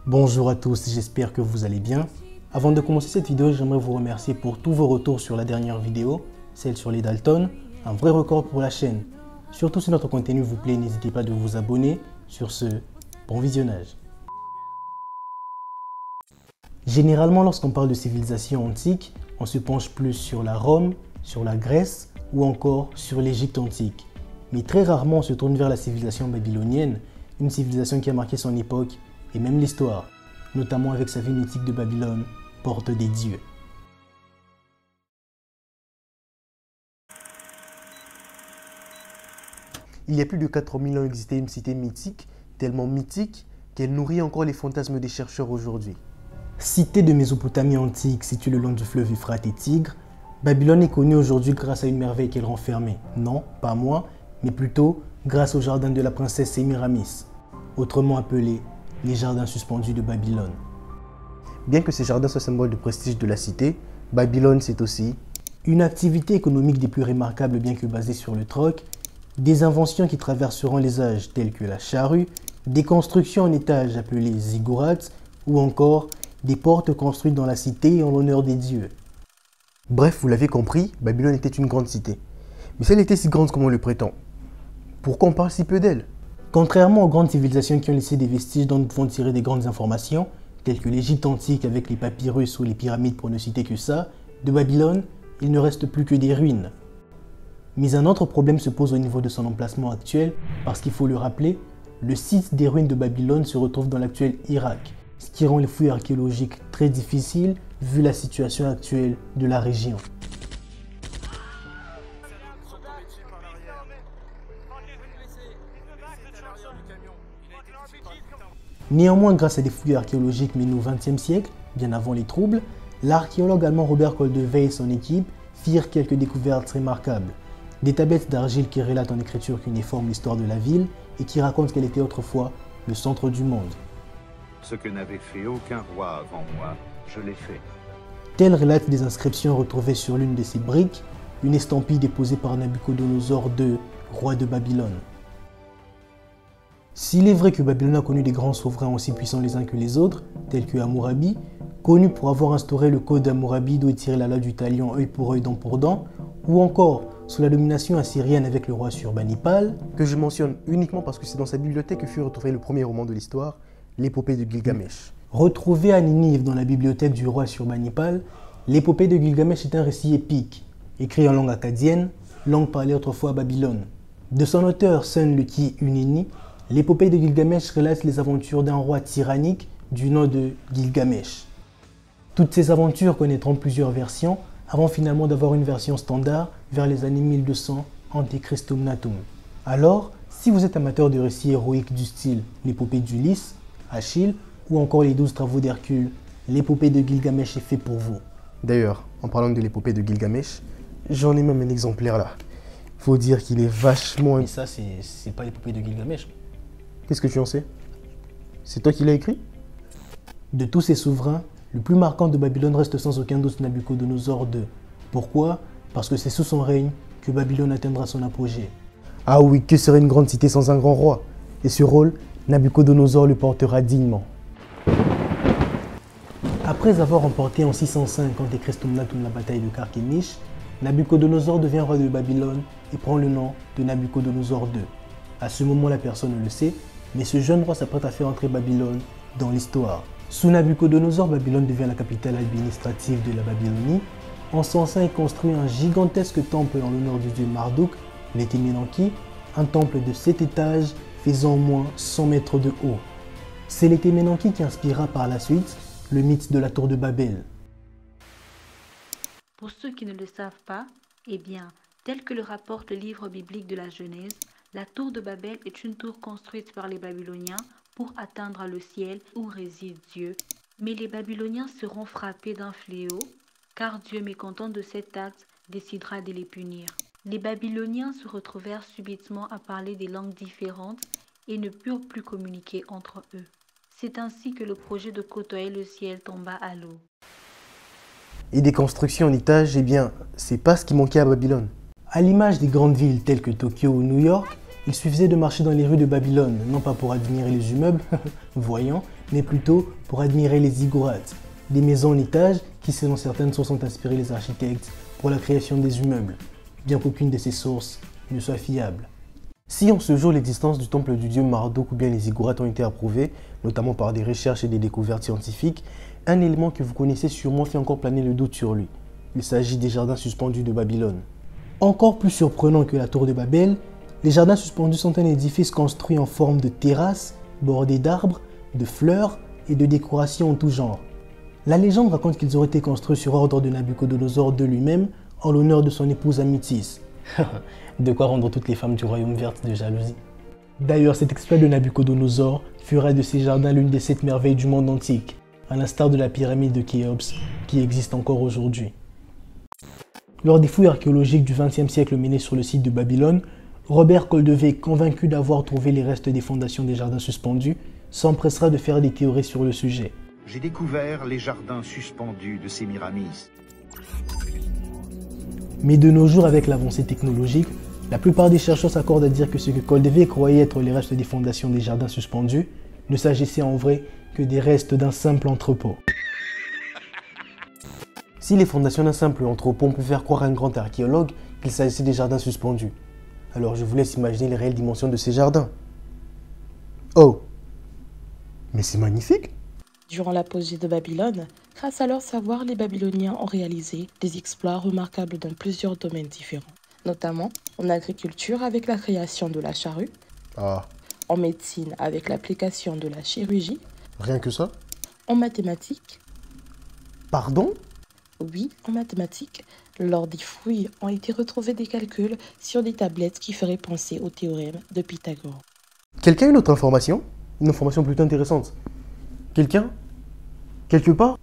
Bonjour à tous, j'espère que vous allez bien. Avant de commencer cette vidéo, j'aimerais vous remercier pour tous vos retours sur la dernière vidéo, celle sur les Dalton, un vrai record pour la chaîne. Surtout si notre contenu vous plaît, n'hésitez pas de vous abonner. Sur ce, bon visionnage. Généralement, lorsqu'on parle de civilisation antique, on se penche plus sur la Rome, sur la Grèce ou encore sur l'Égypte antique. Mais très rarement on se tourne vers la civilisation babylonienne, une civilisation qui a marqué son époque et même l'histoire, notamment avec sa ville mythique de Babylone, porte des dieux. Il y a plus de 4000 ans existait une cité mythique, tellement mythique qu'elle nourrit encore les fantasmes des chercheurs aujourd'hui. Cité de Mésopotamie antique située le long du fleuve Euphrate et Tigre, Babylone est connue aujourd'hui grâce à une merveille qu'elle renfermait. Non, pas moi, mais plutôt grâce au jardin de la princesse Sémiramis, autrement appelé les jardins suspendus de Babylone. Bien que ces jardins soient symbole de prestige de la cité, Babylone c'est aussi une activité économique des plus remarquables bien que basée sur le troc, des inventions qui traverseront les âges telles que la charrue, des constructions en étages appelées ziggourats ou encore des portes construites dans la cité en l'honneur des dieux. Bref, vous l'avez compris, Babylone était une grande cité. Mais si elle était si grande comme on le prétend, pourquoi on parle si peu d'elle? Contrairement aux grandes civilisations qui ont laissé des vestiges dont nous pouvons tirer des grandes informations, telles que l'Égypte antique avec les papyrus ou les pyramides pour ne citer que ça, de Babylone, il ne reste plus que des ruines. Mais un autre problème se pose au niveau de son emplacement actuel, parce qu'il faut le rappeler, le site des ruines de Babylone se retrouve dans l'actuel Irak, ce qui rend les fouilles archéologiques très difficiles vu la situation actuelle de la région. Néanmoins, grâce à des fouilles archéologiques menées au XXe siècle, bien avant les troubles, l'archéologue allemand Robert Koldewey et son équipe firent quelques découvertes remarquables. Des tablettes d'argile qui relatent en écriture cunéiforme l'histoire de la ville et qui racontent qu'elle était autrefois le centre du monde. Ce que n'avait fait aucun roi avant moi, je l'ai fait. Telles relatent des inscriptions retrouvées sur l'une de ces briques, une estampille déposée par Nabuchodonosor II, roi de Babylone. S'il est vrai que Babylone a connu des grands souverains aussi puissants les uns que les autres, tels que Hammurabi, connu pour avoir instauré le code d'Hammurabi d'où est tiré la loi du talion œil pour œil, dent pour dent, ou encore sous la domination assyrienne avec le roi Shurbanipal, que je mentionne uniquement parce que c'est dans sa bibliothèque que fut retrouvé le premier roman de l'histoire, l'épopée de Gilgamesh. Retrouvé à Ninive dans la bibliothèque du roi Shurbanipal, l'épopée de Gilgamesh est un récit épique, écrit en langue akkadienne, langue parlée autrefois à Babylone. De son auteur Sun Luki Unini, l'épopée de Gilgamesh relate les aventures d'un roi tyrannique du nom de Gilgamesh. Toutes ces aventures connaîtront plusieurs versions avant finalement d'avoir une version standard vers les années 1200 ante Christum Natum. Alors, si vous êtes amateur de récits héroïques du style l'épopée d'Ulysse, Achille ou encore les 12 travaux d'Hercule, l'épopée de Gilgamesh est fait pour vous. D'ailleurs, en parlant de l'épopée de Gilgamesh, j'en ai même un exemplaire là. Faut dire qu'il est vachement... Mais ça, c'est pas l'épopée de Gilgamesh. Qu'est-ce que tu en sais? C'est toi qui l'as écrit? De tous ces souverains, le plus marquant de Babylone reste sans aucun doute Nabuchodonosor II. Pourquoi? Parce que c'est sous son règne que Babylone atteindra son apogée. Ah oui, que serait une grande cité sans un grand roi? Et ce rôle, Nabuchodonosor le portera dignement. Après avoir remporté en 605 ante Christum Natum la bataille de Carchemish, Nabuchodonosor devient roi de Babylone et prend le nom de Nabuchodonosor II. À ce moment-là, personne ne le sait, mais ce jeune roi s'apprête à faire entrer Babylone dans l'histoire. Sous Nabuchodonosor, Babylone devient la capitale administrative de la Babylonie. En son sein est construit un gigantesque temple en l'honneur du dieu Marduk, l'Etemenanki, un temple de 7 étages faisant au moins 100 mètres de haut. C'est l'Etemenanki qui inspira par la suite le mythe de la tour de Babel. Pour ceux qui ne le savent pas, eh bien, tel que le rapporte le livre biblique de la Genèse, la tour de Babel est une tour construite par les Babyloniens pour atteindre le ciel où réside Dieu. Mais les Babyloniens seront frappés d'un fléau, car Dieu, mécontent de cet acte, décidera de les punir. Les Babyloniens se retrouvèrent subitement à parler des langues différentes et ne purent plus communiquer entre eux. C'est ainsi que le projet de côtoyer le ciel tomba à l'eau. Et des constructions en étage, eh bien, c'est pas ce qui manquait à Babylone. À l'image des grandes villes telles que Tokyo ou New York, il suffisait de marcher dans les rues de Babylone, non pas pour admirer les immeubles, voyons, mais plutôt pour admirer les ziggourats, des maisons en étage qui selon certaines sources ont inspiré les architectes pour la création des immeubles, bien qu'aucune de ces sources ne soit fiable. Si en ce jour l'existence du temple du dieu Marduk ou bien les ziggourats ont été approuvés, notamment par des recherches et des découvertes scientifiques, un élément que vous connaissez sûrement fait encore planer le doute sur lui. Il s'agit des jardins suspendus de Babylone. Encore plus surprenant que la tour de Babel, les jardins suspendus sont un édifice construit en forme de terrasse, bordé d'arbres, de fleurs et de décorations en tout genre. La légende raconte qu'ils auraient été construits sur ordre de Nabuchodonosor de lui-même en l'honneur de son épouse Amytis. De quoi rendre toutes les femmes du royaume vertes de jalousie. D'ailleurs, cet exploit de Nabuchodonosor fera de ces jardins l'une des 7 merveilles du monde antique, à l'instar de la pyramide de Khéops qui existe encore aujourd'hui. Lors des fouilles archéologiques du XXe siècle menées sur le site de Babylone, Robert Koldewey, convaincu d'avoir trouvé les restes des fondations des jardins suspendus, s'empressera de faire des théories sur le sujet. J'ai découvert les jardins suspendus de Sémiramis. Mais de nos jours, avec l'avancée technologique, la plupart des chercheurs s'accordent à dire que ce que Koldewey croyait être les restes des fondations des jardins suspendus ne s'agissait en vrai que des restes d'un simple entrepôt. Si les fondations d'un simple entrepôt ont pu faire croire à un grand archéologue qu'il s'agissait des jardins suspendus, alors je vous laisse imaginer les réelles dimensions de ces jardins. Oh, mais c'est magnifique! Durant l'apogée de Babylone, grâce à leur savoir, les Babyloniens ont réalisé des exploits remarquables dans plusieurs domaines différents, notamment en agriculture avec la création de la charrue, en médecine avec l'application de la chirurgie, Rien que ça? en mathématiques. Pardon? Oui, en mathématiques, lors des fouilles ont été retrouvés des calculs sur des tablettes qui feraient penser au théorème de Pythagore. Quelqu'un a une autre information? Une information plutôt intéressante. Quelqu'un? Quelque part?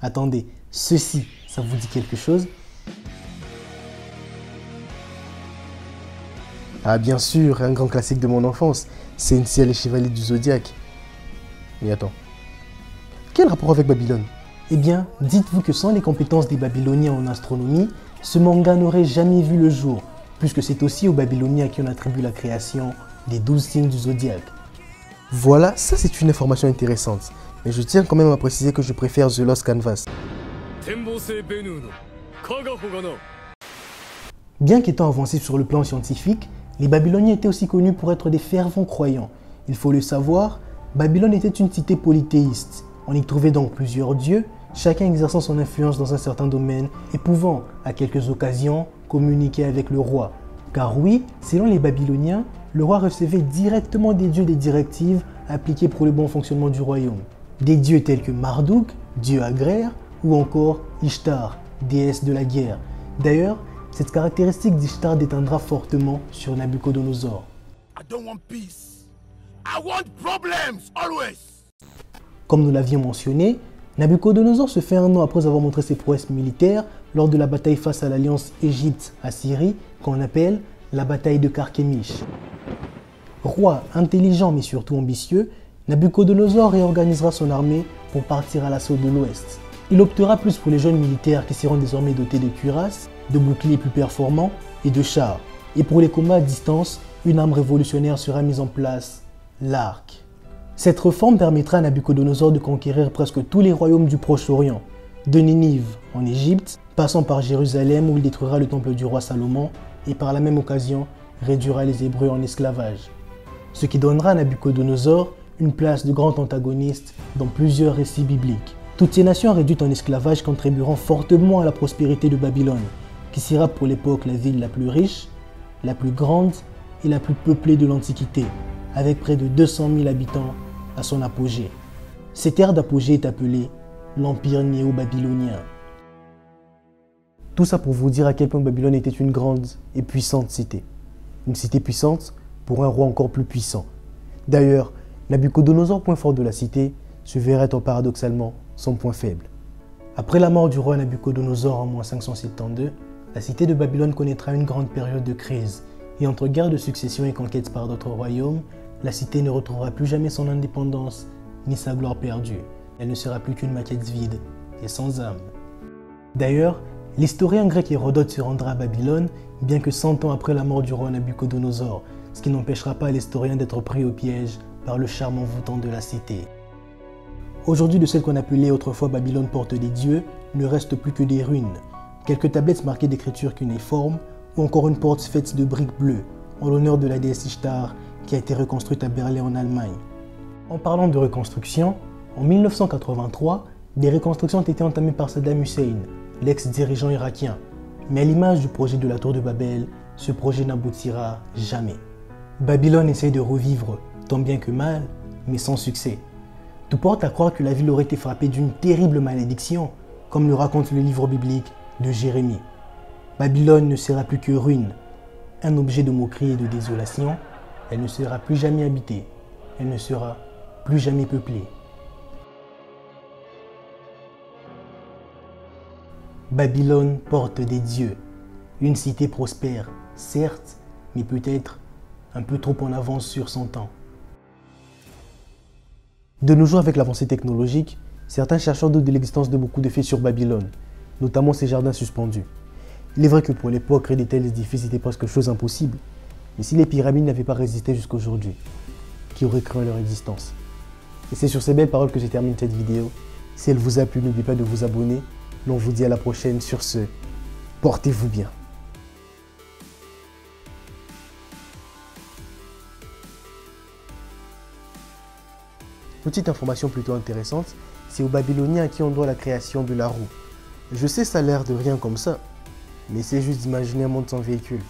Attendez, ceci, ça vous dit quelque chose? Ah bien sûr, un grand classique de mon enfance, Sensei et les Chevaliers du Zodiaque. Mais attends, quel rapport avec Babylone? Eh bien, dites-vous que sans les compétences des Babyloniens en astronomie, ce manga n'aurait jamais vu le jour, puisque c'est aussi aux Babyloniens à qui on attribue la création des 12 signes du Zodiaque. Voilà, ça c'est une information intéressante, mais je tiens quand même à préciser que je préfère The Lost Canvas. Bien qu'étant avancés sur le plan scientifique, les Babyloniens étaient aussi connus pour être des fervents croyants. Il faut le savoir, Babylone était une cité polythéiste. On y trouvait donc plusieurs dieux, chacun exerçant son influence dans un certain domaine et pouvant, à quelques occasions, communiquer avec le roi. Car oui, selon les Babyloniens, le roi recevait directement des dieux des directives appliquées pour le bon fonctionnement du royaume. Des dieux tels que Marduk, dieu agraire, ou encore Ishtar, déesse de la guerre. D'ailleurs, cette caractéristique d'Ishtar déteindra fortement sur Nabuchodonosor. Comme nous l'avions mentionné, Nabuchodonosor se fait un nom après avoir montré ses prouesses militaires lors de la bataille face à l'alliance Égypte-Assyrie qu'on appelle la bataille de Carchemish. Roi intelligent mais surtout ambitieux, Nabuchodonosor réorganisera son armée pour partir à l'assaut de l'Ouest. Il optera plus pour les jeunes militaires qui seront désormais dotés de cuirasses, de boucliers plus performants et de chars. Et pour les combats à distance, une arme révolutionnaire sera mise en place, l'arc. Cette réforme permettra à Nabuchodonosor de conquérir presque tous les royaumes du Proche-Orient, de Ninive en Égypte, passant par Jérusalem où il détruira le temple du roi Salomon et par la même occasion réduira les Hébreux en esclavage. Ce qui donnera à Nabuchodonosor une place de grand antagoniste dans plusieurs récits bibliques. Toutes ces nations réduites en esclavage contribueront fortement à la prospérité de Babylone, qui sera pour l'époque la ville la plus riche, la plus grande et la plus peuplée de l'Antiquité, avec près de 200 000 habitants à son apogée. Cette ère d'apogée est appelée l'Empire néo-babylonien. Tout ça pour vous dire à quel point Babylone était une grande et puissante cité. Une cité puissante pour un roi encore plus puissant. D'ailleurs, Nabuchodonosor, point fort de la cité, se verrait être paradoxalement son point faible. Après la mort du roi Nabuchodonosor en moins 572, la cité de Babylone connaîtra une grande période de crise, et entre guerres de succession et conquêtes par d'autres royaumes, la cité ne retrouvera plus jamais son indépendance ni sa gloire perdue. Elle ne sera plus qu'une maquette vide et sans âme. D'ailleurs, l'historien grec Hérodote se rendra à Babylone, bien que 100 ans après la mort du roi Nabuchodonosor, ce qui n'empêchera pas l'historien d'être pris au piège par le charme envoûtant de la cité. Aujourd'hui, de celle qu'on appelait autrefois Babylone porte des dieux, ne reste plus que des ruines. Quelques tablettes marquées d'écritures cunéiformes ou encore une porte faite de briques bleues en l'honneur de la déesse Ishtar qui a été reconstruite à Berlin en Allemagne. En parlant de reconstruction, en 1983, des reconstructions ont été entamées par Saddam Hussein, l'ex-dirigeant irakien. Mais à l'image du projet de la Tour de Babel, ce projet n'aboutira jamais. Babylone essaye de revivre, tant bien que mal, mais sans succès. Tout porte à croire que la ville aurait été frappée d'une terrible malédiction, comme le raconte le livre biblique de Jérémie. Babylone ne sera plus que ruine, un objet de moquerie et de désolation. Elle ne sera plus jamais habitée, elle ne sera plus jamais peuplée. Babylone porte des dieux, une cité prospère, certes, mais peut-être un peu trop en avance sur son temps. De nos jours, avec l'avancée technologique, certains chercheurs doutent de l'existence de beaucoup de faits sur Babylone, notamment ses jardins suspendus. Il est vrai que pour l'époque, créer de tels édifices était presque chose impossible, mais si les pyramides n'avaient pas résisté jusqu'à aujourd'hui, qui aurait cru à leur existence? Et c'est sur ces belles paroles que je termine cette vidéo. Si elle vous a plu, n'oubliez pas de vous abonner. On vous dit à la prochaine. Sur ce, portez-vous bien. Petite information plutôt intéressante, c'est aux Babyloniens à qui on doit la création de la roue. Je sais, ça a l'air de rien comme ça, mais c'est juste d'imaginer un monde sans véhicule.